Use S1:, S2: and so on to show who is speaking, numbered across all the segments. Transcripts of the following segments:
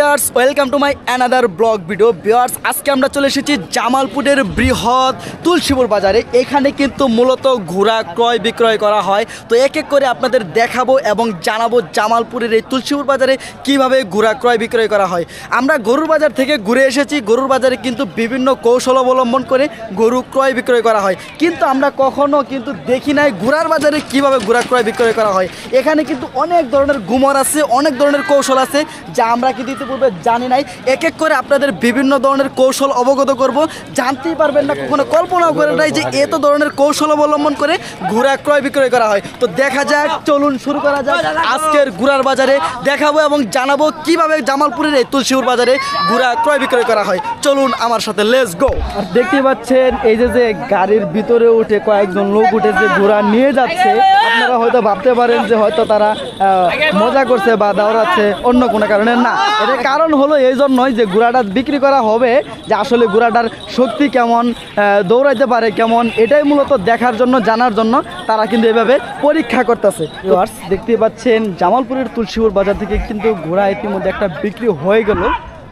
S1: Viewers welcome to my another blog video. Viewers আজকে আমরা চলে এসেছি জামালপুরের বৃহৎ তুলসীপুর বাজারে। এখানে কিন্তু মূলত ঘোড়া ক্রয় বিক্রয় করা হয়। তো এক এক করে আপনাদের দেখাবো এবং জানাবো জামালপুরের এই তুলসীপুর বাজারে কিভাবে ঘোড়া ক্রয় বিক্রয় করা হয়। আমরা গরুর বাজার থেকে ঘুরে এসেছি। গরুর বাজারে কিন্তু বিভিন্ন কৌশল অবলম্বন করে গরু ক্রয় বিক্রয় করা হয়, কিন্তু আমরা কখনো কিন্তু দেখি নাই ঘোড়ার বাজারে কিভাবে ঘোড়া ক্রয় বিক্রয় করা হয়। এখানে কিন্তু অনেক ধরনের গুমর আছে, অনেক ধরনের কৌশল আছে যা আমরা কিন্তু ইতিপূর্বে জানি নাই। এক এক করে আপনাদের বিভিন্ন ধরনের কৌশল অবগত করব। জানতেই পারবেন না, কখনো কল্পনাও করেন নাই যে এত ধরনের কৌশল অবলম্বন করে ঘোড়া ক্রয় বিক্রয় করা হয়। তো দেখা যাক, চলুন শুরু করা যাক আজকের ঘোড়ার বাজারে। দেখাবো এবং জানাবো কিভাবে জামালপুরের এই তুলসীপুর বাজারে ঘোড়া ক্রয় বিক্রয় করা হয়। চলুন আমার সাথে, লেটস গো। আর দেখতে পাচ্ছেন এই যে গাড়ির ভিতরে উঠে কয়েকজন লোক উঠে যে ঘোড়া নিয়ে যাচ্ছে। আপনারা হয়তো ভাবতে পারেন যে হয়তো তারা মজা করছে বা দৌড়াচ্ছে, অন্য কোনো কারণে না। এটার কারণ হলো এই জন্যই যে ঘোড়াটা বিক্রি করা হবে, যে আসলে ঘোড়াটার শক্তি কেমন, দৌড়াইতে পারে কেমন, এটাই মূলত দেখার জন্য, জানার জন্য তারা কিন্তু এভাবে পরীক্ষা করতেছে। দেখতে পাচ্ছেন জামালপুরের তুলসীপুর বাজার থেকে কিন্তু ঘোড়া ইতিমধ্যে একটা বিক্রি হয়ে গেল।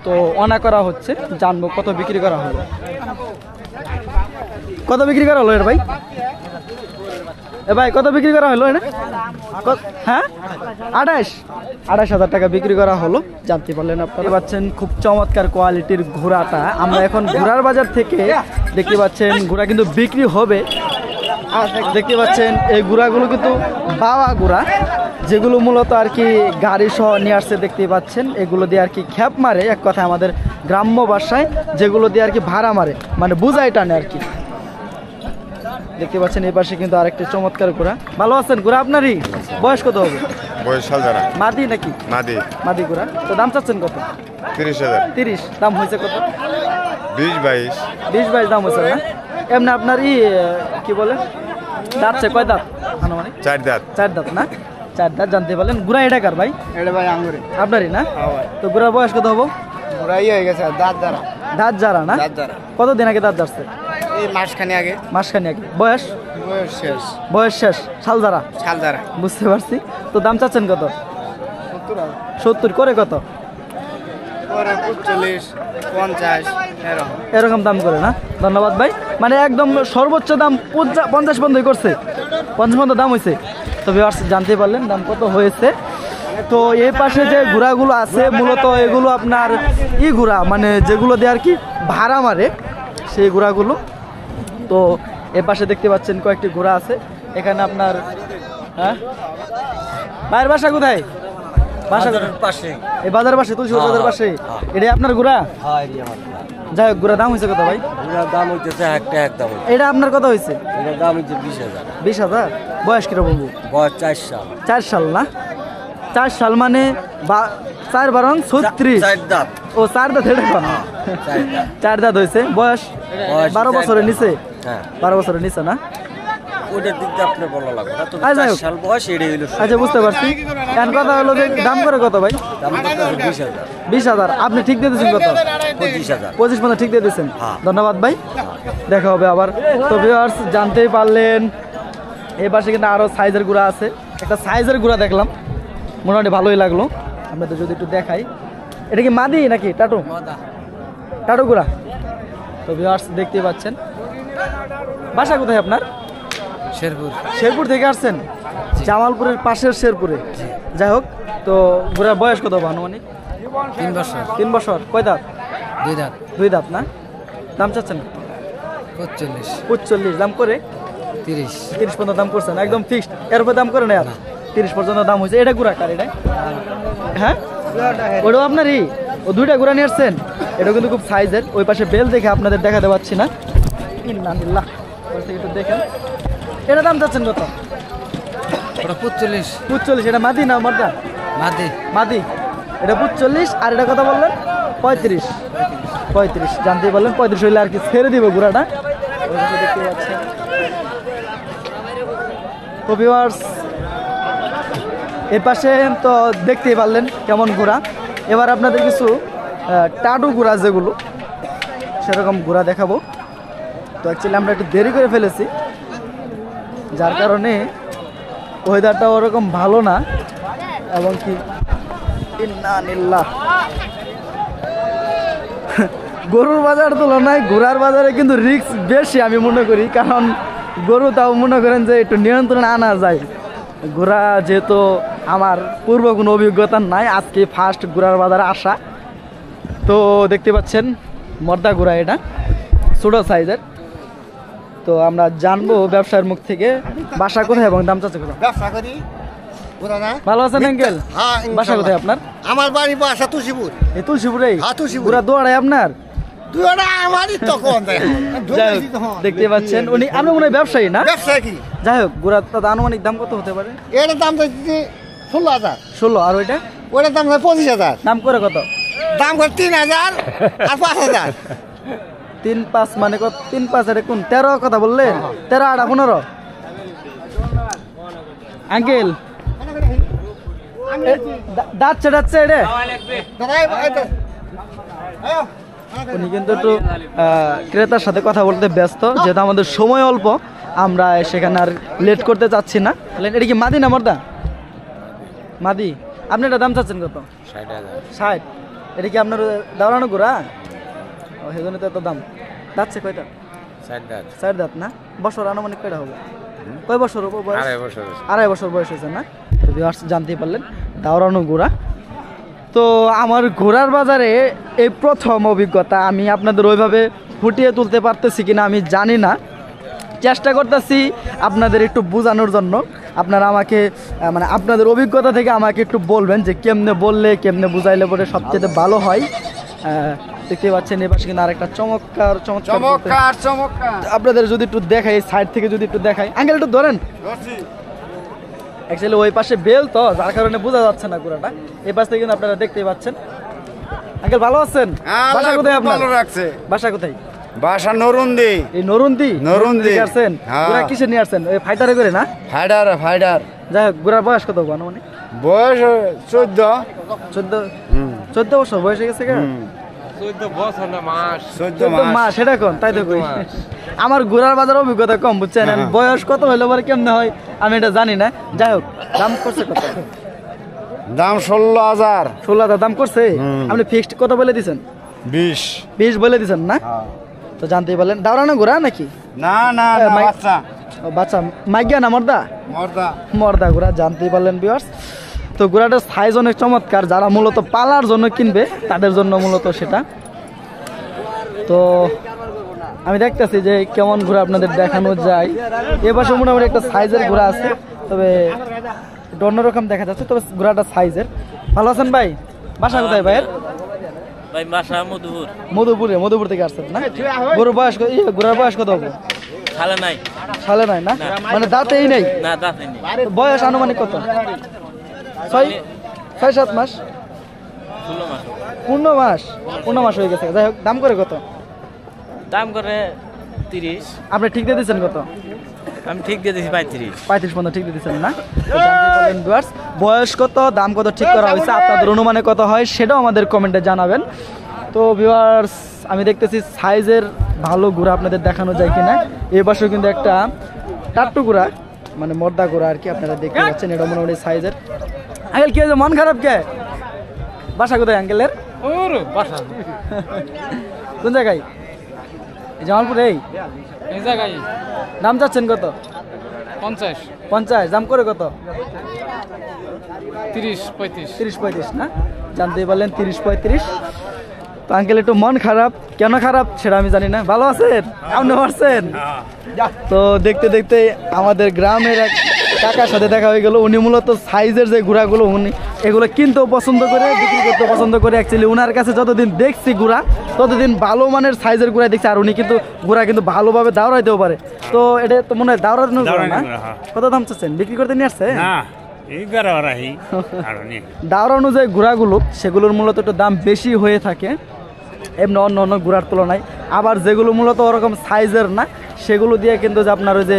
S1: তো অনা করা হচ্ছে, জানবো কত বিক্রি করা হলো। কত বিক্রি করা হলো এর ভাই? ভাই কত বিক্রি করা হলো? হ্যাঁ, 28,000 টাকা বিক্রি করা হলো। জানতে পারলেন আপনারা। পাচ্ছেন খুব চমৎকার কোয়ালিটির ঘোড়াটা। আমরা এখন ঘোড়ার বাজার থেকে দেখতে পাচ্ছেন ঘোড়া কিন্তু বিক্রি হবে। দেখতে পাচ্ছেন এই ঘোড়াগুলো কিন্তু বাওয়া ঘোড়া, যেগুলো মূলত আর কি গাড়ি সহ নিয়ে আসছে। দেখতে পাচ্ছেন এগুলো দিয়ে আর কি খ্যাপ মারে, এক কথা আমাদের গ্রাম্য ভাষায় যেগুলো দিয়ে আর কি ভাড়া মারে, মানে বুঝাই টানে আর কি। দেখতে পাচ্ছেন এই পাশে কিন্তু আরেকটা চমৎকার ঘোড়া। ভালো আছেন? ঘোড়া আপনারই? বয়স কত হবে?
S2: বয়স সালদারা।
S1: মাদি নাকি? মাদি ঘোড়া। তো দাম চাচ্ছেন কত?
S2: 30,000।
S1: 30 দাম হয়েছে কত?
S2: 20-22
S1: দাম হয়েছে না? এমনি আপনার কি বলে দাঁতছে কয় দাঁত? আনুমানিক
S2: 4 দাঁত।
S1: 4 দাঁত না? 4 দাঁত। জানতে পারলেন ঘোড়া এটা কার ভাই?
S3: এটা ভাই আঙ্গুরে।
S1: আপনারই না? তো ঘোড়ার বয়স কত হবো?
S3: ঘোড়াই হয়ে গেছে
S1: দাঁত যারা না? কতদিন আগে দাঁত যাচ্ছে?
S3: এই মাসখানি আগে।
S1: বয়স শেষ। সালদারা। বুঝতে পারছি। তো দাম চাচ্ছেন কত? 70 করে। কত?
S3: 40, 50
S1: এরকম দাম করে না? ধন্যবাদ ভাই। মানে একদম সর্বোচ্চ দাম 50 বন্ধই করছে, 50 বন্ধ দাম হয়েছে। তো ভিউয়ার্স জানতে পারলেন দাম কত হয়েছে। তো এই পাশে যে ঘোড়াগুলো আছে মূলত এগুলো আপনার ঘোড়া, মানে যেগুলো দিয়ে আর কি ভাড়া মারে সেই ঘোড়াগুলো। তো এ পাশে দেখতে পাচ্ছেন কয়েকটি ঘোড়া আছে এখানে আপনার। হ্যাঁ, ভাইয়ের বাসা কোথায়? এই বাজারের পাশে, তুলসীপুর বাজারের পাশে। এটাই আপনার ঘোড়া? যাই হোক, ঘোড়া দাম হয়েছে কত ভাই?
S4: দাম হইতেছে একদম।
S1: এটা আপনার কত হয়েছে?
S4: এটা দাম হচ্ছে 20,000।
S1: 20,000। বয়স কিরকম?
S4: বয়স 4 সাল।
S1: 4 সাল না? 4 সাল মানে 4 বারং 36।
S4: 4 দাঁত।
S1: ও 4 দাঁত। এটা 4 দাঁত হয়েছে। বয়স 12 বছরের নিচে?
S4: হ্যাঁ,
S1: 12 বছরের নিচে না?
S4: ওইটার দিক দিয়ে আপনার বলা লাগবে না। তো 4 সাল বয়স, এটাই হইলো।
S1: আচ্ছা, বুঝতে পারছি। এখন কথা হলো যে দাম করে কত ভাই?
S4: দাম করতেছে 20,000।
S1: 20,000। আপনি ঠিক দিয়ে দিয়েছেন কত?
S4: 25,000।
S1: 25 পর্যন্ত ঠিক দিয়ে দিয়েছেন।
S4: হ্যাঁ।
S1: ধন্যবাদ ভাই, দেখা হবে আবার। তো ভিউয়ার্স জানতেই পারলেন এই পাশে কিন্তু আরো সাইজের গুড়া আছে। একটা সাইজের গুড়া দেখলাম, মোটামুটি ভালোই লাগলো। আপনাদের যদি একটু দেখাই, এটা কি মাদি নাকি টাটু গুড়া? তো ভিউয়ার্স দেখতেই পাচ্ছেন। বাসা কোথায় আপনার? শেরপুর থেকে আসছেন? জামালপুরের পাশের শেরপুরে। যাই হোক, তো ঘোড়ার বয়স কত হবে আনুমানিক? 3 বছর। কয় দাঁত? 2 দাঁত না? দাম চাচ্ছেন? 45 দাম করে? 30 পর্যন্ত দাম করছেন, একদম ফিক্সড। এর উপরে দাম করে না? 30 পর্যন্ত দাম হয়েছে। এটা ঘোড়া কার? এটা হ্যাঁ, ওটাও আপনারই? ও 2টা ঘোড়া নিয়ে আসছেন। এটা কিন্তু খুব সাইজের। ওই পাশে বেল দেখে আপনাদের দেখাতে পাচ্ছি না। একটু দেখেন। এটা দাম চাচ্ছেন কত? 45। এটা মাদি না মাদা? মাদি। এটা 45। আর এটা কত বললেন? 35। জানতে পারলেন 35 হইলে আর কি ছেড়ে দিব ঘোড়াটা। দেখতে পাচ্ছেন। তো ভিউয়ার্স এর পাশে তো দেখতেই পারলেন কেমন ঘোড়া। এবার আপনাদের কিছু টাটু ঘোড়া যেগুলো, সেরকম ঘোড়া দেখাবো। তো অ্যাকচুয়ালি আমরা একটু দেরি করে ফেলেছি, যার কারণে ওয়েদারটা ওরকম ভালো না। এবং কি গরুর বাজার তুলনায় ঘোড়ার বাজারে কিন্তু রিস্ক বেশি আমি মনে করি, কারণ গরু তাও মনে করেন যে একটু নিয়ন্ত্রণে আনা যায়। ঘোড়া যেহেতু আমার পূর্ব কোনো অভিজ্ঞতা নাই, আজকে ফার্স্ট ঘোড়ার বাজারে আসা। তো দেখতে পাচ্ছেন মর্দা ঘোড়া, এটা ছোটো সাইজের। তো আমরা জানবো ব্যবসার মুখ থেকে বাসা কোথায় এবং দাম চাচ্ছে কোথায়।
S5: ব্যবসা করি বুঝা না?
S1: ভালো আছেন আঙ্কেল?
S5: হ্যাঁ,
S1: বাসা কোথায় আপনার?
S5: আমার বাড়ি বাসা তুলসীপুর।
S1: এই তুলসীপুরেই?
S5: হ্যাঁ, তুলসীপুর।
S1: ঘোড়া দৌড়ায় আপনার?
S5: দুটা আমারই তো কোন
S1: যাই হোক, দেখতে পাচ্ছেন উনি, আপনি মনে হয় ব্যবসায়ী না?
S5: ব্যবসা কি?
S1: যাই হোক, ঘোড়ার তো আনুমানিক দাম কত হতে পারে?
S5: এটার দাম চাইছি 16,000,
S1: 16। আর ওইটা
S5: ওটার দাম 25,000,
S1: দাম করে কত?
S5: দাম করে 3,000 আর 5,000।
S1: 3-5 মানে কত? 3-5 এর কোন 13 কথা বললেন? 13 আর 15। আঙ্কেল দাঁত চেটাচ্ছে এটা? উনি কিন্তু একটু ক্রেতার সাথে কথা বলতে ব্যস্ত, যেহেতু আমাদের সময় অল্প, আমরা সেখানে আর লেট করতে চাচ্ছি না। এটা কি মাদি না মর্দা? মাদি। আপনি এটা দাম চাচ্ছেন কত? 60। এটা কি আপনার দাঁড়ানো ঘোড়া? ও, সেজন্য তো এত দাম। যাচ্ছে কয়টা? 4 দাঁত না? বছর আনুমানিক কয়টা হবে? কয় বছর হবে বয়স? 2.5 বছর বয়স হয়েছে না? তো জানতেই পারলেন, দাঁড়ানো ঘোড়া। তো আমার ঘোড়ার বাজারে এই প্রথম অভিজ্ঞতা, আমি আপনাদের ওইভাবে ফুটিয়ে তুলতে পারতেছি কিনা আমি জানি না, চেষ্টা করতেছি আপনাদের একটু বোঝানোর জন্য। আপনারা আমাকে মানে আপনাদের অভিজ্ঞতা থেকে আমাকে একটু বলবেন যে কেমনে বললে, কেমনে বুঝাইলে পরে সবচেয়ে ভালো হয়। দেখতে পাচ্ছেন এই পাশে কিন্তু আরেকটা চমৎকার আপনাদের যদি একটু দেখাই, সাইড থেকে যদি একটু দেখাই। আঙ্কেল একটু ধরেন। অ্যাকচুয়ালি ওই পাশে বেল তো, যার কারণে বোঝা যাচ্ছে না পুরোটা। এই পাশ থেকে কিন্তু আপনারা দেখতেই পাচ্ছেন। আঙ্কেল ভালো আছেন? বাসা কোথায় আপনার? বাসা কোথায়?
S3: বাসা নরুন্দি।
S1: এই নরুন্দি আসছেন? ঘোড়া কিসে নিয়ে আসছেন? ওই ফাইটারে করে না?
S3: ফাইডার।
S1: যাই হোক, ঘোড়ার বয়স কত মানে?
S3: বয়স
S1: 14 বছর বয়স হয়ে গেছে।
S3: 14
S1: মাস। সেটা কোন তাই তো কই। আমার ঘোড়ার বাজার অভিজ্ঞতা কম, বুঝছেন? বয়স কত হইলে পরে কেমনে হয় আমি এটা জানি না। যাই হোক, দাম করছে কত?
S3: দাম 16,000।
S1: 16,000 দাম করছে। আপনি ফিক্সড কত বলে দিছেন? 20 বলে দিছেন না? তো জানতেই পারলেন। দাঁড়ানো ঘোড়া নাকি?
S3: না, বাচ্চা।
S1: ও বাচ্চা। মাইগা না মর্দা? মর্দা ঘোড়া। জানতেই পারলেন ভিউয়ার্স। তো ঘোড়াটার সাইজ অনেক চমৎকার, যারা মূলত পালার জন্য কিনবে তাদের জন্য মূলত সেটা। তো আমি দেখতেছি যে কেমন ঘোড়া আপনাদের দেখানো যায়। এ পাশে মোটামুটি একটা সাইজের ঘোড়া আছে, তবে একটু অন্যরকম দেখা যাচ্ছে, তবে ঘোড়াটা সাইজের। ভালো আছেন ভাই? বাসা কোথায় ভাইয়ের?
S4: ভাই বাসা
S1: মধুপুর থেকে আসছেন না? ঘোড়ার বয়স কত হবে? সালে নাই না? মানে দাঁতেই নেই?
S4: না, দাঁতে নেই।
S1: বয়স আনুমানিক কত? 6-7 মাস? 15 মাস হয়ে গেছে। যাই হোক, দাম করে কত?
S4: দাম করে 30।
S1: আপনি ঠিক দিয়ে দিচ্ছেন কত?
S4: আমি ঠিক দিয়ে দিয়েছি
S1: 35 পর্যন্ত ঠিক দিয়ে দিচ্ছেন না? বয়স কত, দাম কত ঠিক করা হয়েছে, আপনাদের অনুমানে কত হয় সেটাও আমাদের কমেন্টে জানাবেন। তো ভিউয়ার্স, আমি দেখতেছি সাইজের ভালো ঘোড়া আপনাদের দেখানো যায় কিনা। এই পাশেও কিন্তু একটা টাট্টু ঘোড়া, মানে মর্দা ঘোড়া আর কি, আপনারা দেখতে পাচ্ছেন। এটা মোটামুটি সাইজের। আঙ্কেল কি হয়েছে, মন খারাপ কে? বাসা কোথায় আঙ্কেলের? কোন জায়গায়? জামালপুরে। এই জায়গায় দাম চাচ্ছেন কত? 50। দাম করে কত? 30-35 না? জানতেই পারলেন 30-35। তো আঙ্কেল একটু মন খারাপ, কেন খারাপ সেটা আমি জানি না। ভালো আছেন? আপনি পারছেন? তো দেখতে দেখতে আমাদের গ্রামের এক কাকার সাথে দেখা হয়ে গেল। উনি মূলত সাইজের যে ঘোড়াগুলো উনি এগুলো কিনতেও পছন্দ করে, বিক্রি করতেও পছন্দ করে। অ্যাকচুয়ালি ওনার কাছে যতদিন দেখছি ঘোড়া, ততদিন ভালো মানের সাইজের ঘোড়া দেখছি। আর উনি কিন্তু ঘোড়া কিন্তু ভালোভাবে দাঁড়াইতেও পারে। তো এটা তো মনে হয় দাঁড়ানো ঘোড়া না? কত দাম চাচ্ছেন? বিক্রি করতে নিয়ে আসছে? দাঁড়ানো যে ঘোড়াগুলো সেগুলোর মূলত একটু দাম বেশি হয়ে থাকে এমনি অন্য ঘোড়ার তুলনায়। আবার যেগুলো মূলত ওরকম সাইজের না, সেগুলো দিয়ে কিন্তু যে আপনার ওই যে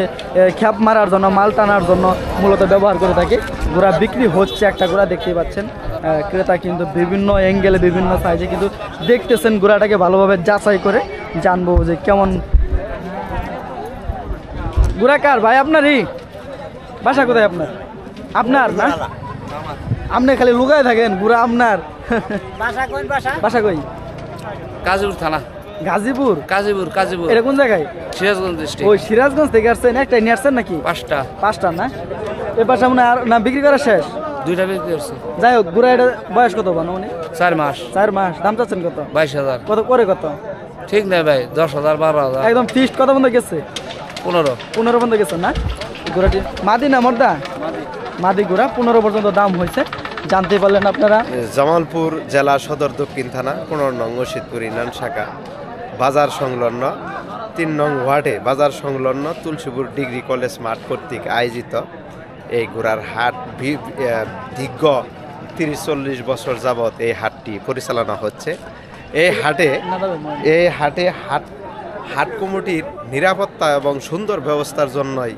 S1: খ্যাপ মারার জন্য, মাল টানার জন্য মূলত ব্যবহার করে থাকে। ঘোড়া বিক্রি হচ্ছে, একটা ঘোড়া দেখতেই পাচ্ছেন। ক্রেতা কিন্তু বিভিন্ন অ্যাঙ্গেলে, বিভিন্ন সাইজে কিন্তু দেখতেছেন। ঘোড়াটাকে ভালোভাবে যাচাই করে জানবো যে কেমন ঘোড়া। কার ভাই? আপনারই? বাসা কোথায় আপনার? আপনার না? আপনি খালি লুকায় থাকেন, ঘোড়া আপনার। বাসা কই?
S3: কাজুর থানা।
S1: গাজীপুর
S4: কাজীপুর কাজীপুর
S1: এটা কোন জায়গায়?
S4: সিরাজগঞ্জ ডিস্ট্রিক্ট।
S1: ওই সিরাজগঞ্জ থেকে আসছেন, একটাই নিয়ে আসছেন নাকি?
S4: 5টা।
S1: 5টা না? এ পাশে মনে হয় আর না বিক্রি করা শেষ?
S4: 2টা বিক্রি করছি।
S1: যাই হোক, গুড়া এটা বয়স কত বানো উনি?
S4: 4 মাস।
S1: 4 মাস। দাম চাচ্ছেন কত?
S4: 22,000।
S1: কত করে কত?
S4: ঠিক নাই ভাই, 10,000 12,000
S1: একদম ফিক্সড কত বন্ধ গেছে?
S4: 15।
S1: 15 পর্যন্ত গেছে না? ঘোড়াটি মাদি না মর্দা? মাদি ঘোড়া 15 পর্যন্ত দাম হয়েছে, জানতে পারলেন আপনারা।
S2: জামালপুর জেলা সদর দক্ষিণ থানা 15 নং শীতপুর ইউনিয়ন শাখা বাজার সংলগ্ন 3 নং ওয়ার্ডে বাজার সংলগ্ন তুলসীপুর ডিগ্রি কলেজ মাঠ কর্তৃক আয়োজিত এই ঘোড়ার হাট দীর্ঘ 30-40 বছর যাবৎ এই হাটটি পরিচালনা হচ্ছে। এই হাটে হাট কমিটির নিরাপত্তা এবং সুন্দর ব্যবস্থার জন্যই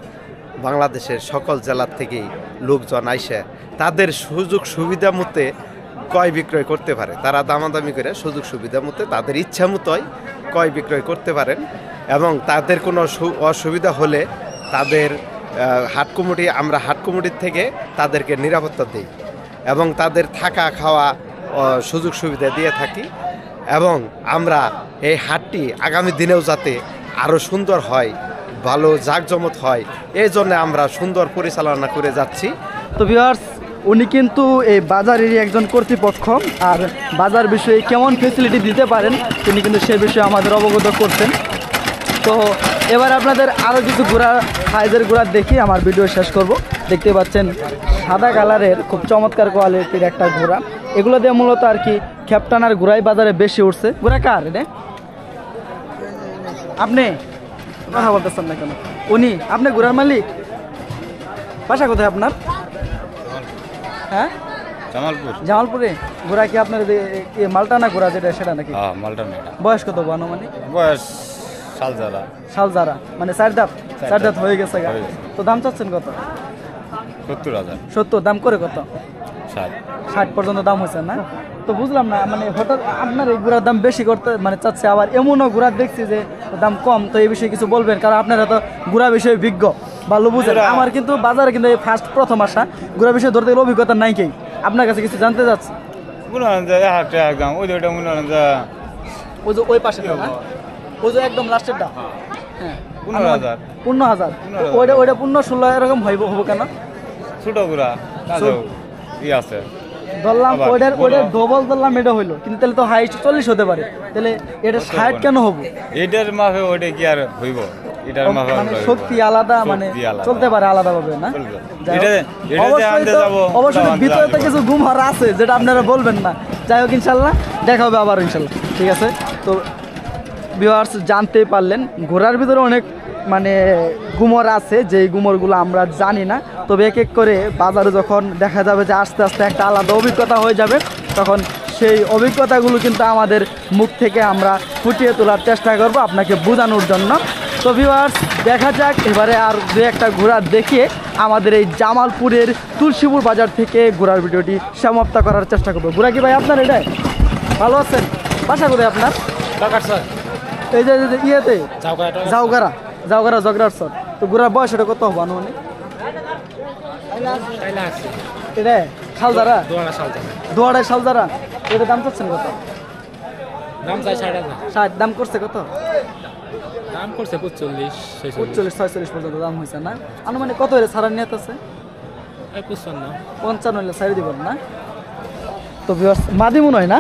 S2: বাংলাদেশের সকল জেলার থেকেই লোকজন আইসে তাদের সুযোগ সুবিধা মতে ক্রয় বিক্রয় করতে পারে। তারা দামাদামি করে সুযোগ সুবিধা মতে তাদের ইচ্ছা মতোই ক্রয় বিক্রয় করতে পারেন এবং তাদের কোনো অসুবিধা হলে তাদের আমরা হাট কমিটির থেকে তাদেরকে নিরাপত্তা দিই এবং তাদের থাকা খাওয়া সুযোগ সুবিধা দিয়ে থাকি এবং আমরা এই হাটটি আগামী দিনেও যাতে আরও সুন্দর হয়, ভালো জাঁকজমক হয়, এই জন্য আমরা সুন্দর পরিচালনা করে যাচ্ছি।
S1: তো ভিউয়ার্স, উনি কিন্তু এই বাজারেরই একজন কর্তৃপক্ষ, আর বাজার বিষয়ে কেমন ফেসিলিটি দিতে পারেন তিনি কিন্তু সে বিষয়ে আমাদের অবগত করছেন। তো এবার আপনাদের আরও কিছু ঘোড়া সাইজের ঘোড়া দেখি আমার ভিডিও শেষ করব। দেখতে পাচ্ছেন সাদা কালারের খুব চমৎকার কোয়ালিটির একটা ঘোড়া। এগুলো দিয়ে মূলত আর কি খেপটানার ঘোড়াই বাজারে বেশি উঠছে। ঘোড়া কার এটা? আপনি কথা বলতেছেন না কেন? উনি? আপনি ঘোড়ার মালিক? বাসা কোথায় আপনার? হ্যাঁ, জামালপুরে। ঘোড়া কি আপনার মালটানা ঘোড়া যেটা সেটা নাকি? বয়স কত আনুমানিক?
S3: বয়স শালজারা।
S1: শালজারা মানে 4 দাঁত হয়ে গেছে গা। তো দাম চাচ্ছেন কত?
S3: 70,000।
S1: 70। দাম করে কত?
S3: 60
S1: পর্যন্ত দাম হয়েছে না? তো বুঝলাম না, মানে হঠাৎ আপনার এই ঘোড়ার দাম বেশি করতে মানে চাচ্ছে, আবার এমনও ঘোড়া দেখছি যে দাম কম। তো এই বিষয়ে কিছু বলবেন, কারণ আপনারা তো ঘোড়া বিষয়ে বিজ্ঞ, ভালো বুঝেন। আমার কিন্তু বাজারে কিন্তু এই প্রথম আসা, ঘোড়া বিষয়ে ধরতে গেলে অভিজ্ঞতা নাই। কি আপনার কাছে কিছু জানতে যাচ্ছে? ওই যে ওই পাশে না, ওই যে একদম লাস্টেরটা, হ্যাঁ 15,000। ওইটা 15-16 এরকম হবো কেন?
S3: ছোট ঘোড়া আছে
S1: ধরলাম ওইটার ডবল ধরলাম, এটা হইলো, কিন্তু তাহলে তো হাইস্ট 40 হতে পারে, তাহলে এটা 60 কেন হবো?
S3: এটার মাপে ওইটা কি আর হইব? এটার মাপে
S1: মানে শক্তি আলাদা, মানে চলতে পারে আলাদা ভাবে না? অবশ্যই ভিতরে তো কিছু গুমহার আছে যেটা আপনারা বলবেন না। যাই হোক, ইনশাল্লাহ দেখা হবে আবার ইনশাল্লাহ, ঠিক আছে। তো ভিউয়ার্স, জানতে পারলেন ঘোড়ার ভিতরে অনেক মানে গুমর আছে, যেই গুমরগুলো আমরা জানি না। তবে এক এক করে বাজারে যখন দেখা যাবে যে আস্তে আস্তে একটা আলাদা অভিজ্ঞতা হয়ে যাবে, তখন সেই অভিজ্ঞতাগুলো কিন্তু আমাদের মুখ থেকে আমরা ফুটিয়ে তোলার চেষ্টা করব আপনাকে বোঝানোর জন্য। তো ভিউয়ার্স, দেখা যাক এবারে আর দু একটা ঘোড়া দেখিয়ে আমাদের এই জামালপুরের তুলসীপুর বাজার থেকে ঘোড়ার ভিডিওটি সমাপ্ত করার চেষ্টা করবো। ঘোড়া কি ভাই আপনার এটাই? ভালো আছেন? বাসা কোথায় আপনার? এই যে ইয়েতে জাউগারা জগরার সর। তো ঘোড়ার বয়স এটা কত হবো আনুমানিক? এটা শালজারা, দোয়াড়ায় শালজারা। এটা দাম চাচ্ছেন কত?
S6: দাম চাই
S1: 60। দাম করছে কত?
S6: দাম করছে 45,
S1: 46 পর্যন্ত দাম হয়েছে না? আনুমানিক কত হলে ছাড়ার নিয়ত আছে? 55 হলে ছাড়ি দিবেন না? তো ভিউয়ার্স, মাদি মনে হয় না?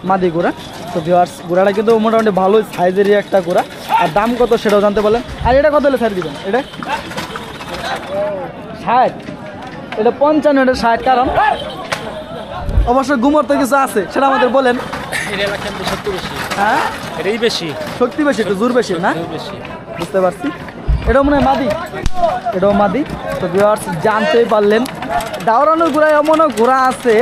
S1: মাদি ঘোড়া। তো ভিউয়ার্স, ঘোড়াটা কিন্তু মোটামুটি ভালো সাইজেরই একটা ঘোড়া। আর দাম কত সেটাও জানতে পারলেন। আর এটা কত হলে ছাড়ি দিবেন? এটা 60। এটা 55, এটা 60। কারণ অবশ্যই গুমর তো কিছু আছে, সেটা আমাদের বলেন। হ্যাঁ,
S6: এটাই বেশি
S1: শক্তি বেশি, একটু জোর বেশি না? বুঝতে পারছি। এটাও মনে হয় মাদি, এটাও মাদি। তো ভিউয়ার্স, জানতেই পারলেন দাওরানোর ঘোড়ায় এমনও ঘোড়া আছে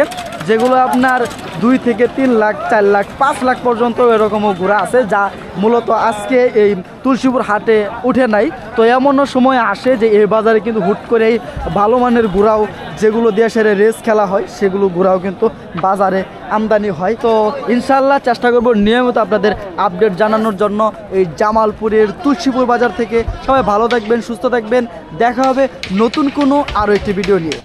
S1: যেগুলো আপনার 2 থেকে 3 লাখ, 4 লাখ, 5 লাখ পর্যন্ত এরকমও ঘোড়া আছে, যা মূলত আজকে এই তুলসীপুর হাটে উঠে নাই। তো এমনও সময় আসে যে এই বাজারে কিন্তু হুট করেই ভালো মানের ঘোড়াও, যেগুলো দেশের রেস খেলা হয়, সেগুলো ঘোড়াও কিন্তু বাজারে আমদানি হয়। তো ইনশাল্লাহ চেষ্টা করব নিয়মিত আপনাদের আপডেট জানানোর জন্য এই জামালপুরের তুলসীপুর বাজার থেকে। সবাই ভালো থাকবেন, সুস্থ থাকবেন। দেখা হবে নতুন কোনো আরও একটি ভিডিও নিয়ে।